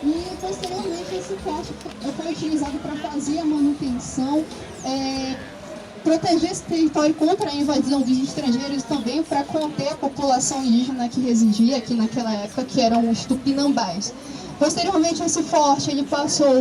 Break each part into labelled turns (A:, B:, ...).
A: E posteriormente esse forte foi utilizado para fazer a manutenção, proteger esse território contra a invasão dos estrangeiros, também para conter a população indígena que residia aqui naquela época, que eram os tupinambás. Posteriormente, esse forte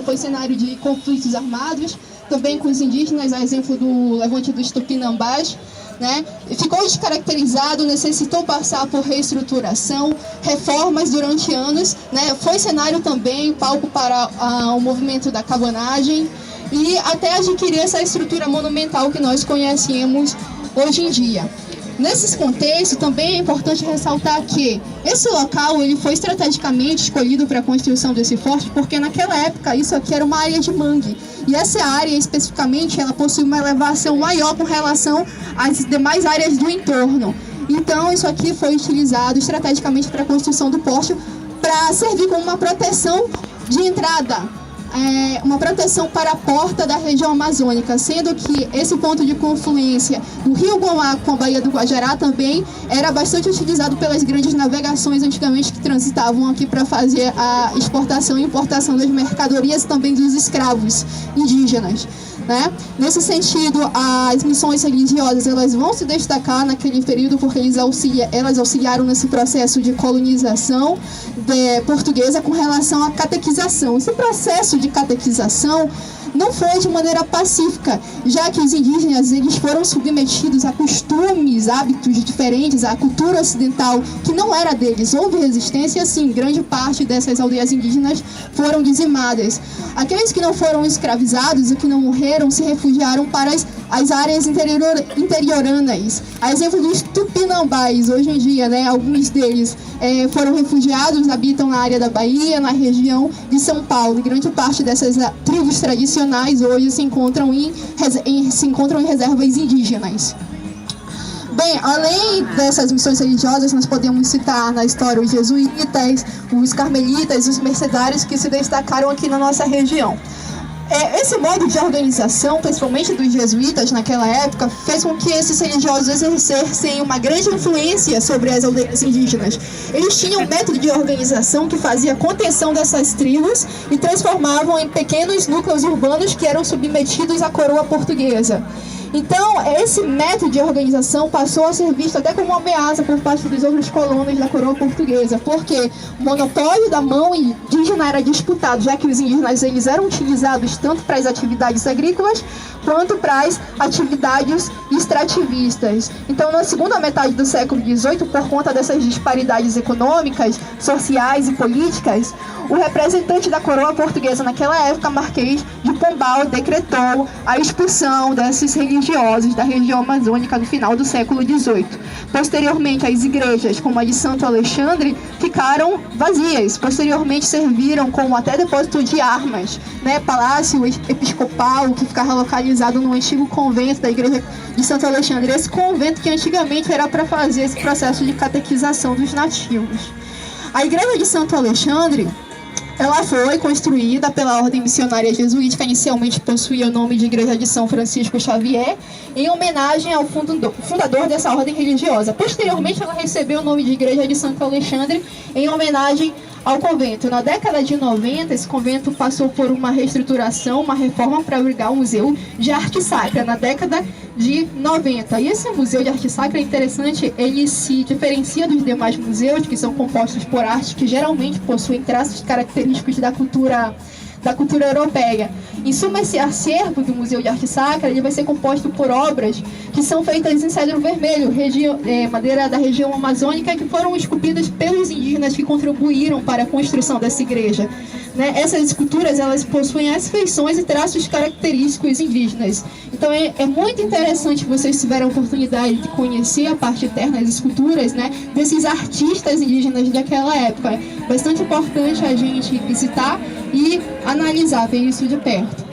A: foi cenário de conflitos armados, também com os indígenas, a exemplo do levante dos tupinambás, né? Ficou descaracterizado, necessitou passar por reestruturação, reformas durante anos, né? Foi cenário também, palco para o movimento da cabanagem e até adquirir essa estrutura monumental que nós conhecemos hoje em dia. Nesse contexto, também é importante ressaltar que esse local ele foi estrategicamente escolhido para a construção desse forte, porque naquela época isso aqui era uma área de mangue. E essa área, especificamente, ela possui uma elevação maior com relação às demais áreas do entorno. Então, isso aqui foi utilizado estrategicamente para a construção do poste, para servir como uma proteção de entrada. Uma proteção para a porta da região amazônica, sendo que esse ponto de confluência do Rio Guamá com a Baía do Guajará também era bastante utilizado pelas grandes navegações antigamente que transitavam aqui para fazer a exportação e importação das mercadorias e também dos escravos indígenas, né? Nesse sentido, as missões religiosas elas vão se destacar naquele período porque elas auxiliaram nesse processo de colonização portuguesa com relação à catequização. Esse processo de catequização não foi de maneira pacífica, já que os indígenas eles foram submetidos a costumes, hábitos diferentes, à cultura ocidental que não era deles. Houve resistência, sim, grande parte dessas aldeias indígenas foram dizimadas. Aqueles que não foram escravizados e que não morreram se refugiaram para as áreas interioranas. A exemplo dos tupinambás, hoje em dia, né, alguns deles foram refugiados, habitam na área da Bahia, na região de São Paulo. E grande parte dessas tribos tradicionais hoje se encontram em reservas indígenas. Bem, além dessas missões religiosas, nós podemos citar na história os jesuítas, os carmelitas, os mercedários que se destacaram aqui na nossa região. Esse modo de organização, principalmente dos jesuítas naquela época, fez com que esses religiosos exercessem uma grande influência sobre as aldeias indígenas. Eles tinham um método de organização que fazia contenção dessas tribos e transformavam em pequenos núcleos urbanos que eram submetidos à coroa portuguesa. Então, esse método de organização passou a ser visto até como uma ameaça por parte dos outros colonos da coroa portuguesa, porque o monopólio da mão indígena era disputado, já que os indígenas eles eram utilizados tanto para as atividades agrícolas quanto para as atividades extrativistas. Então, na segunda metade do século XVIII, por conta dessas disparidades econômicas, sociais e políticas, o representante da coroa portuguesa naquela época, Marquês de Pombal, decretou a expulsão desses religiosos da região amazônica no final do século XVIII. Posteriormente, as igrejas, como a de Santo Alexandre, ficaram vazias. Posteriormente, serviram como até depósito de armas, né? Palácio episcopal, que ficava localizado no antigo convento da igreja de Santo Alexandre. Esse convento que antigamente era para fazer esse processo de catequização dos nativos. A igreja de Santo Alexandre, ela foi construída pela ordem missionária jesuítica, inicialmente possuía o nome de Igreja de São Francisco Xavier, em homenagem ao fundador dessa ordem religiosa. Posteriormente, ela recebeu o nome de Igreja de Santo Alexandre, em homenagem ao convento. Na década de 90, esse convento passou por uma reestruturação, uma reforma para abrigar o Museu de Arte Sacra, na década de 90. E esse Museu de Arte Sacra é interessante, ele se diferencia dos demais museus, que são compostos por arte que geralmente possuem traços característicos da cultura europeia. Em suma, esse acervo do Museu de Arte Sacra ele vai ser composto por obras que são feitas em cedro vermelho, madeira da região amazônica, que foram esculpidas pelos indígenas que contribuíram para a construção dessa igreja. Essas esculturas elas possuem as feições e traços característicos indígenas. Então é muito interessante vocês tiverem a oportunidade de conhecer a parte interna das esculturas, desses artistas indígenas daquela época. É bastante importante a gente visitar e analisar, ver isso de perto.